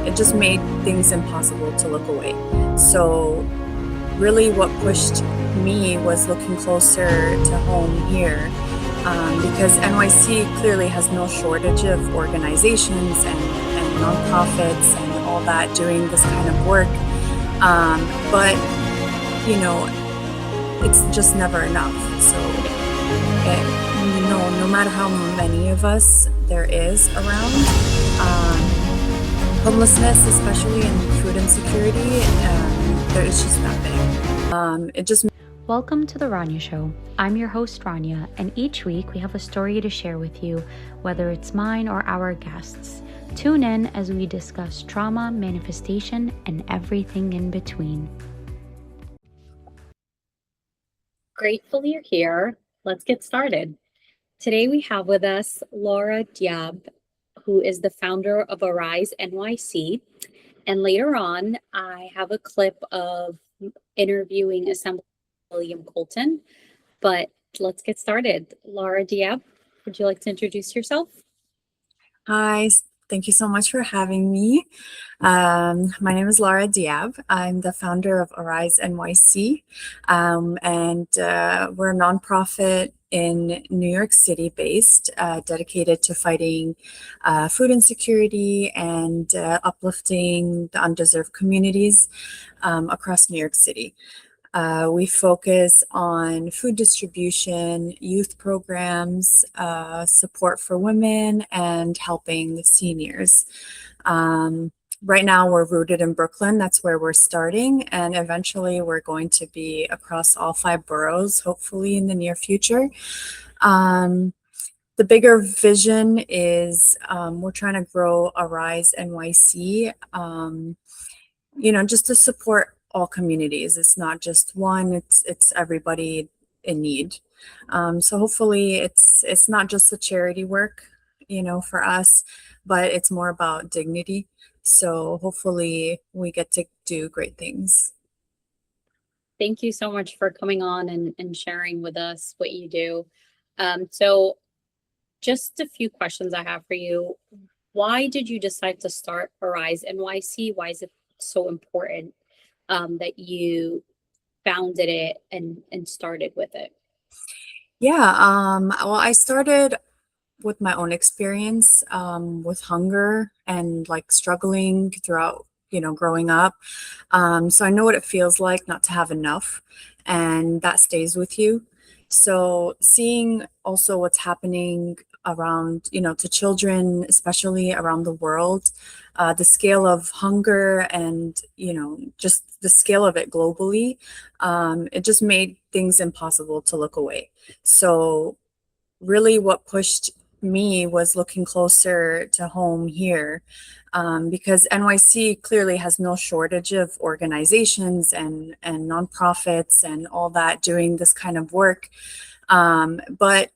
It just made things impossible to look away. So really what pushed me was looking closer to home here, because NYC clearly has no shortage of organizations and nonprofits and all that doing this kind of work. But, it's just never enough. So, no matter how many of us there is around, homelessness, especially in food insecurity, it's just that big. Welcome to the Rania Show. I'm your host, Rania, and each week we have a story to share with you, whether it's mine or our guests. Tune in as we discuss trauma, manifestation, and everything in between. Grateful you're here. Let's get started. Today we have with us Lara Diab, who is the founder of Arise NYC. And later on, I have a clip of interviewing Assemblyman Colton. But let's get started. Lara Diab, would you like to introduce yourself? Hi, thank you so much for having me. My name is Lara Diab. I'm the founder of Arise NYC, and we're a nonprofit in New York City based, dedicated to fighting food insecurity and uplifting the underserved communities across New York City. We focus on food distribution, youth programs, support for women, and helping the seniors. Right now, we're rooted in Brooklyn. That's where we're starting. And eventually, we're going to be across all 5 boroughs, hopefully in the near future. The bigger vision is we're trying to grow Arise NYC, just to support all communities. It's not just one, it's everybody in need. So hopefully it's not just the charity work, for us, but it's more about dignity. So hopefully we get to do great things. Thank you so much for coming on and sharing with us what you do. So just a few questions I have for you. Why did you decide to start Arise NYC? Why is it so important that you founded it and started with it? Yeah, well, I started with my own experience with hunger and like struggling throughout, growing up. So I know what it feels like not to have enough, and that stays with you. So seeing also what's happening around, to children, especially around the world, the scale of hunger and, just the scale of it globally, it just made things impossible to look away. So really what pushed me was looking closer to home here, because NYC clearly has no shortage of organizations and nonprofits and all that doing this kind of work. But,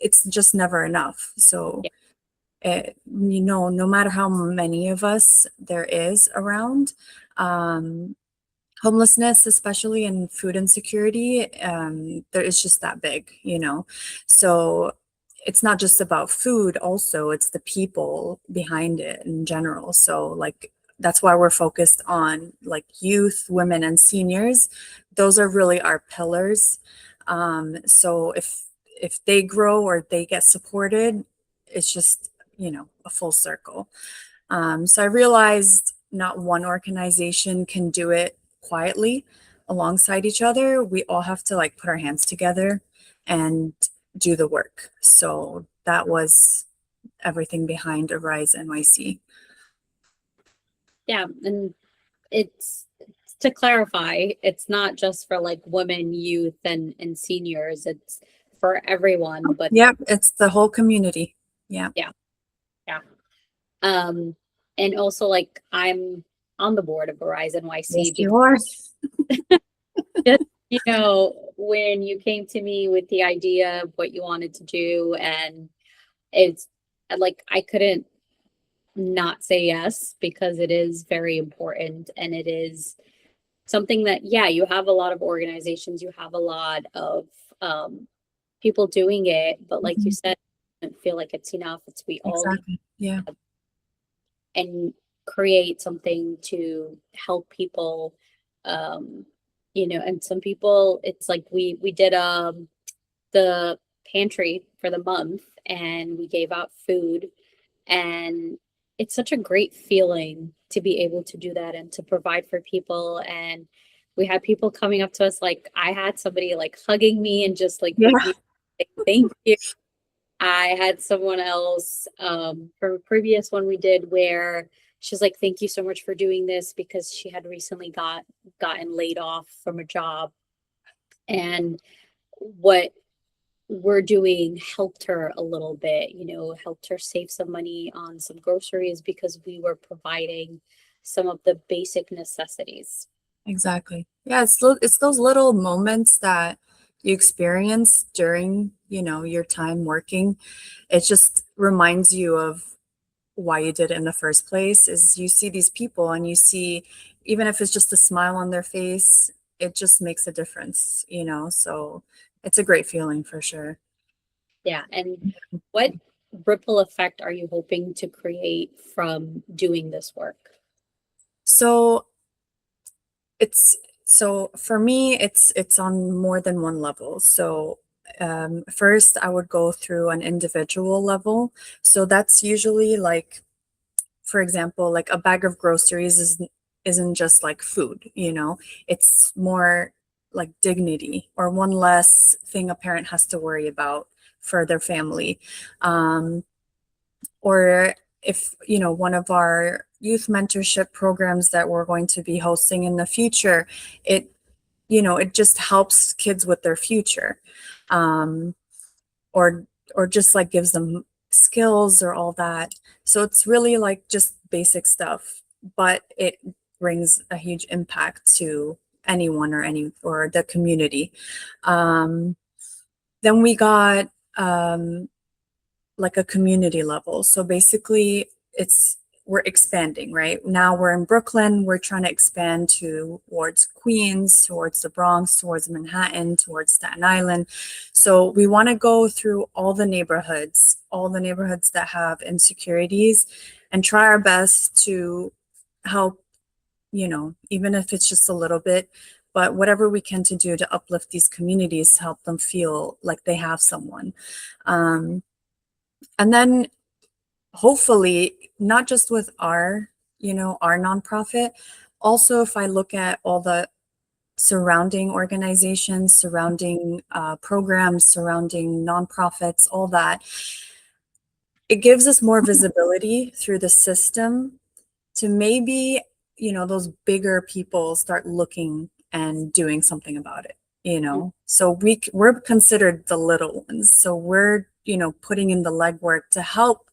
it's just never enough. So, no matter how many of us there is around, homelessness, especially in food insecurity, it's just that big, So it's not just about food, also it's the people behind it in general. So like that's why we're focused on like youth, women, and seniors. Those are really our pillars. So if they grow or they get supported, it's just a full circle. So I realized not one organization can do it quietly alongside each other. We all have to like put our hands together and do the work. So that was everything behind Arise NYC. Yeah, and it's to clarify, it's not just for like women, youth, and seniors. It's for everyone. But it's the whole community. Yeah. And also like I'm on the board of Arise NYC. Yes, you are. Just, when you came to me with the idea of what you wanted to do, and it's like I couldn't not say yes, because it is very important, and it is something that, you have a lot of organizations, you have a lot of people doing it, but like you said, I don't feel like it's enough. It's we all Exactly. Yeah. and create something to help people. Um, and some people, it's like we did the pantry for the month, and we gave out food, and it's such a great feeling to be able to do that and to provide for people. And we had people coming up to us, like I had somebody like hugging me and just like Yeah. give me like, thank you. I had someone else from a previous one we did where she's like, thank you so much for doing this, because she had recently gotten laid off from a job, and what we're doing helped her a little bit, helped her save some money on some groceries because we were providing some of the basic necessities. Exactly. Yeah, it's those little moments that you experience during, your time working. It just reminds you of why you did it in the first place. Is you see these people and you see, even if it's just a smile on their face, it just makes a difference. So it's a great feeling for sure. Yeah. And what ripple effect are you hoping to create from doing this work? So so for me, it's on more than one level. So first, I would go through an individual level. So that's usually like, for example, like a bag of groceries isn't just like food. It's more like dignity, or one less thing a parent has to worry about for their family. Um, or if one of our youth mentorship programs that we're going to be hosting in the future, it it just helps kids with their future, um, or just like gives them skills or all that. So it's really like just basic stuff, but it brings a huge impact to anyone or the community. um, then we got like a community level. So basically we're expanding, right? Now we're in Brooklyn, we're trying to expand towards Queens, towards the Bronx, towards Manhattan, towards Staten Island. So we want to go through all the neighborhoods that have insecurities, and try our best to help, even if it's just a little bit, but whatever we can to do to uplift these communities, to help them feel like they have someone. And then hopefully, not just with our nonprofit, also if I look at all the surrounding organizations, surrounding programs, surrounding nonprofits, all that, it gives us more visibility through the system to maybe, those bigger people start looking and doing something about it. So we're considered the little ones. So we're, putting in the legwork to help,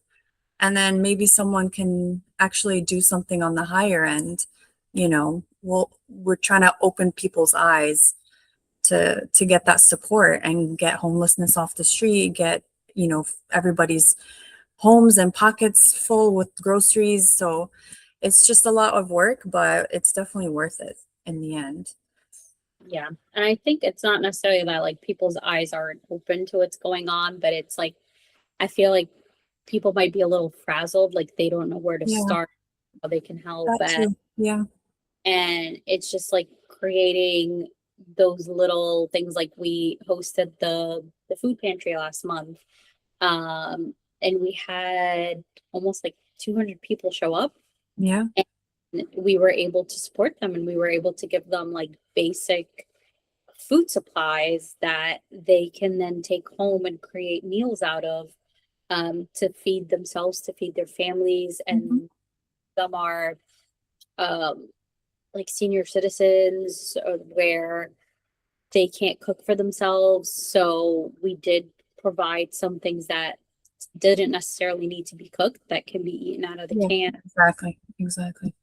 and then maybe someone can actually do something on the higher end. We're trying to open people's eyes to get that support and get homelessness off the street, get, everybody's homes and pockets full with groceries. So it's just a lot of work, but it's definitely worth it in the end. Yeah. And I think it's not necessarily that like people's eyes aren't open to what's going on, but it's like, I feel like people might be a little frazzled, like they don't know where to Yeah, start, how they can help. that too. Yeah. And it's just like creating those little things, like we hosted the food pantry last month. And we had almost like 200 people show up, Yeah. and we were able to support them, and we were able to give them like basic food supplies that they can then take home and create meals out of, to feed themselves, to feed their families. Mhm. And some are um, like senior citizens, where they can't cook for themselves. So we did provide some things that didn't necessarily need to be cooked, that can be eaten out of the Yeah, can. exactly. Exactly.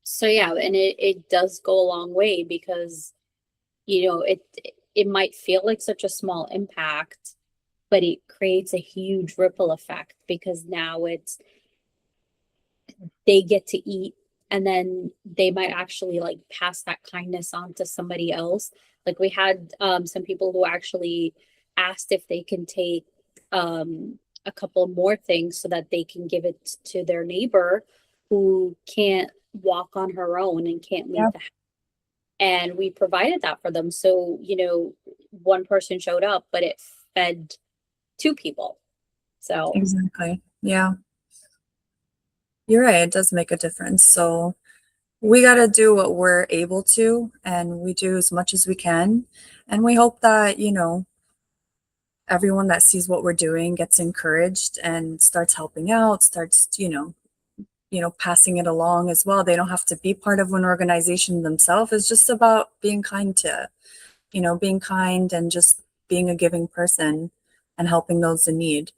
So yeah, and it does go a long way, because it might feel like such a small impact, but it creates a huge ripple effect, because now it's they get to eat, and then they might actually like pass that kindness on to somebody else. Like we had some people who actually asked if they can take a couple more things so that they can give it to their neighbor who can't walk on her own and can't Yeah, leave the house. And we provided that for them. So, one person showed up, but it fed two people. So, exactly. Yeah, you're right. It does make a difference. So we got to do what we're able to, and we do as much as we can. And we hope that, everyone that sees what we're doing gets encouraged and starts helping out, starts, passing it along as well. They don't have to be part of an organization themselves. It's just about being kind to, being kind and just being a giving person and helping those in need.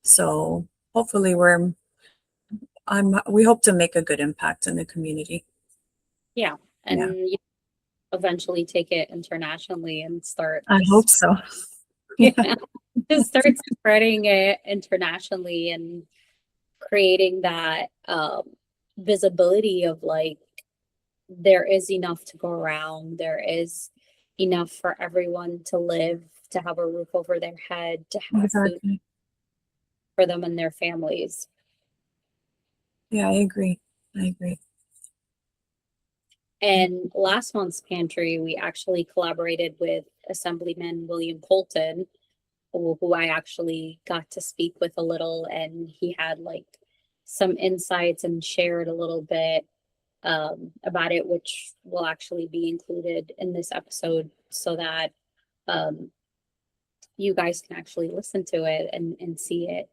So hopefully we hope to make a good impact in the community. yeah. Yeah, And eventually take it internationally and start I hope so. Yeah, yeah, just start spreading it internationally and creating that visibility of like there is enough to go around, there is enough for everyone to live, to have a roof over their head, to have food exactly. for them and their families. Yeah, I agree. I agree. And last month's pantry, we actually collaborated with Assemblyman William Colton, who I actually got to speak with a little, and he had like some insights and shared a little bit about it, which will actually be included in this episode so that um, you guys can actually listen to it and see it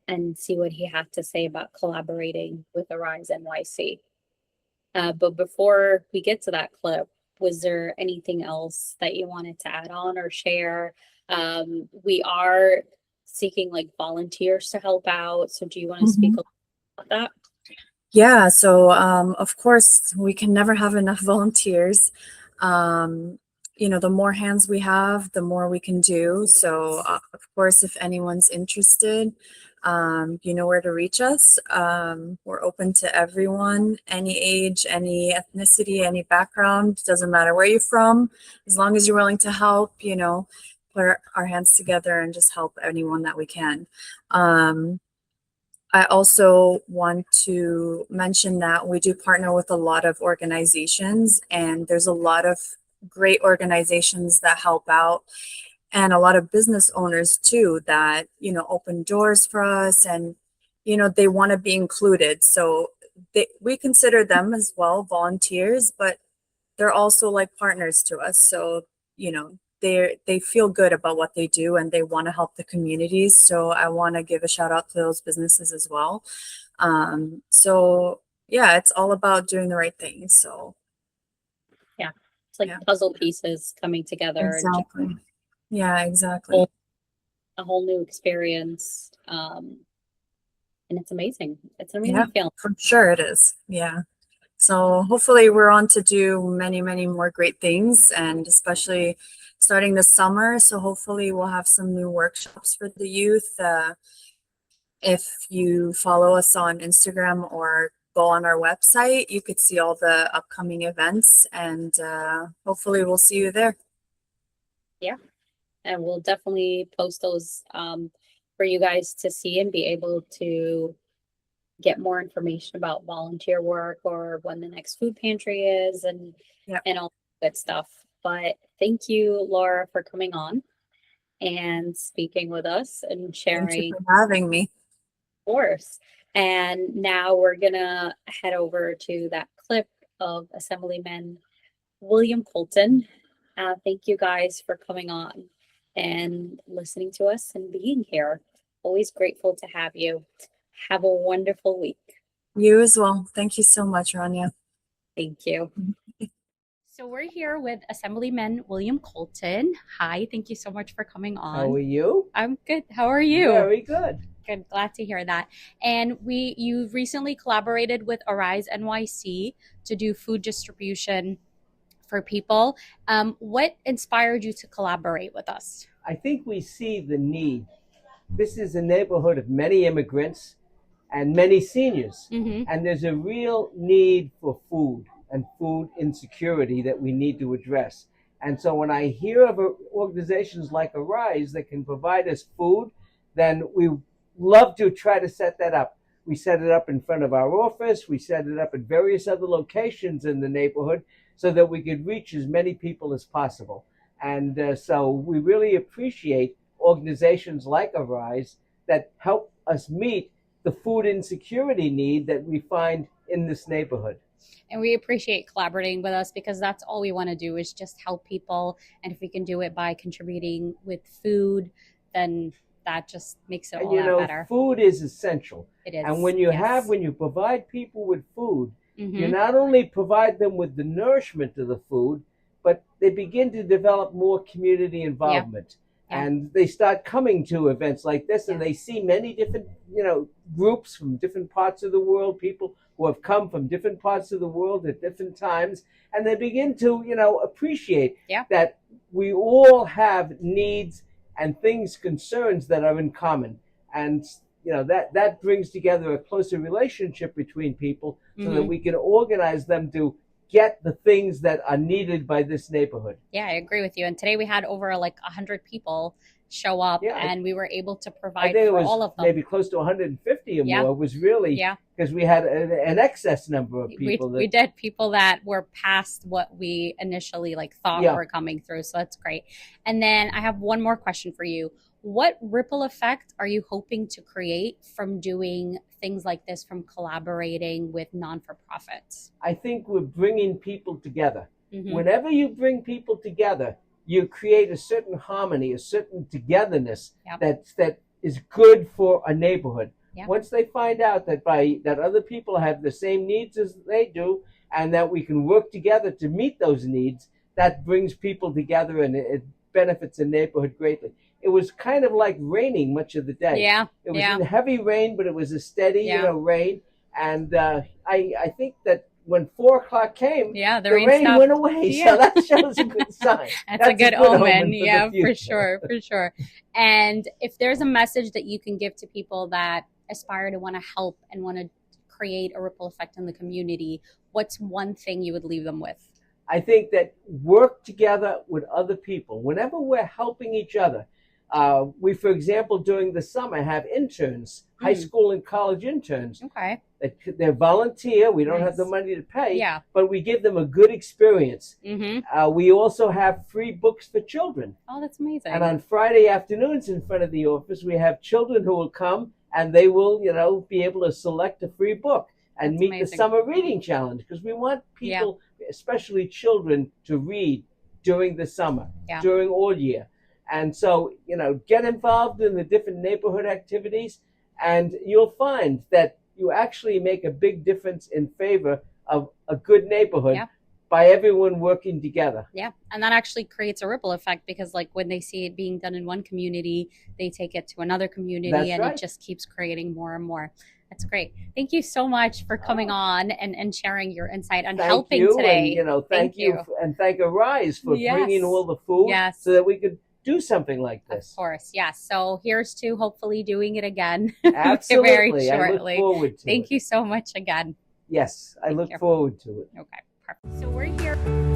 and see what he had to say about collaborating with Arise NYC. But before we get to that clip, was there anything else that you wanted to add on or share? We are seeking like volunteers to help out. So do you want to speak Mhm. a little about that? Yeah, so of course, we can never have enough volunteers. Um, the more hands we have, the more we can do. So, of course, if anyone's interested, you know where to reach us. We're open to everyone, any age, any ethnicity, any background. Doesn't matter where you're from, as long as you're willing to help, put our hands together and just help anyone that we can. I also want to mention that we do partner with a lot of organizations, and there's a lot of great organizations that help out, and a lot of business owners too that, open doors for us, and, they want to be included. So we consider them as well volunteers, but they're also like partners to us. So, they feel good about what they do and they want to help the communities. So I want to give a shout out to those businesses as well. So yeah, it's all about doing the right thing. So Yeah. It's like yeah, puzzle pieces coming together and just exactly. Yeah, whole, exactly. a whole new experience. And it's amazing. It's an Yeah, amazing feeling. for sure it is. Yeah. So hopefully we're on to do many, many more great things, and especially starting this summer. So hopefully we'll have some new workshops for the youth. If you follow us on Instagram or go on our website, you could see all the upcoming events, and hopefully we'll see you there. Yeah. And we'll definitely post those for you guys to see and be able to get more information about volunteer work or when the next food pantry is Yep. and all that good stuff. But thank you, Laura, for coming on and speaking with us and Thank you sharing for having me. course. And now we're gonna head over to that clip of Assemblyman William Colton. Thank you guys for coming on and listening to us and being here. Always grateful to have you. Have a wonderful week. You as well. Thank you so much, Rania. Thank you. So we're here with Assemblyman William Colton. Hi, thank you so much for coming How are on. you? I'm good. How are you? Very good. Good. Glad to hear that. And you recently collaborated with Arise NYC to do food distribution for people. What inspired you to collaborate with us? I think we see the need. This is a neighborhood of many immigrants and many seniors. Mm-hmm. And there's a real need for food and food insecurity that we need to address. And so when I hear of organizations like Arise that can provide us food, then we love to try to set that up. We set it up in front of our office. We set it up at various other locations in the neighborhood so that we could reach as many people as possible. And so we really appreciate organizations like Arise that help us meet the food insecurity need that we find in this neighborhood. And we appreciate collaborating with us because that's all we want to do is just help people. And if we can do it by contributing with food, then that just makes it all that better. Food is essential. It is. And when you provide people with food, Mm-hmm. you not only provide them with the nourishment of the food, but they begin to develop more community involvement. Yeah. And they start coming to events like this, and Yeah. they see many different, groups from different parts of the world, people who have come from different parts of the world at different times, and they begin to, appreciate that we all have needs and concerns that are in common. And that brings together a closer relationship between people so that we can organize them to get the things that are needed by this neighborhood. Yeah, I agree with you. And today we had over 100 people show up, and we were able to provide for all of them. Maybe close to 150 or more. It was really because we had an excess number of people. We did people that were past what we initially thought were coming through. So that's great. And then I have one more question for you. What ripple effect are you hoping to create from doing things like this, from collaborating with non-for-profits? I think we're bringing people together. Mm-hmm. Whenever you bring people together, you create a certain harmony, a certain togetherness that is good for a neighborhood. Yep. Once they find out that other people have the same needs as they do, and that we can work together to meet those needs, that brings people together and it benefits the neighborhood greatly. It was kind of like raining much of the day. Yeah. It was in heavy rain, but it was a steady, rain. And I think that when 4 o'clock came, the rain went away. Yeah. So that shows a good sign. That's a good omen. For sure. And if there's a message that you can give to people that aspire to want to help and want to create a ripple effect in the community, what's one thing you would leave them with? I think that work together with other people. Whenever we're helping each other, we, for example, during the summer have interns, high school and college interns. Okay. They're volunteer. We don't have the money to pay, but we give them a good experience. Mm-hmm. We also have free books for children. Oh, that's amazing. And on Friday afternoons in front of the office, we have children who will come and they will, be able to select a free book and meet the summer reading challenge, because we want people, especially children, to read during the summer, during all year. And so, get involved in the different neighborhood activities, and you'll find that you actually make a big difference in favor of a good neighborhood by everyone working together. Yeah, and that actually creates a ripple effect, because when they see it being done in one community, they take it to another community, and it just keeps creating more and more. That's great. Thank you so much for coming on and sharing your insight and helping today. And, thank you. And thank Arise for bringing all the food so that we could do something like this. Of course, yes. So here's to hopefully doing it again Absolutely. very shortly. I look forward to it. Thank you so much again. Yes, I look forward to it. Okay, perfect. So we're here.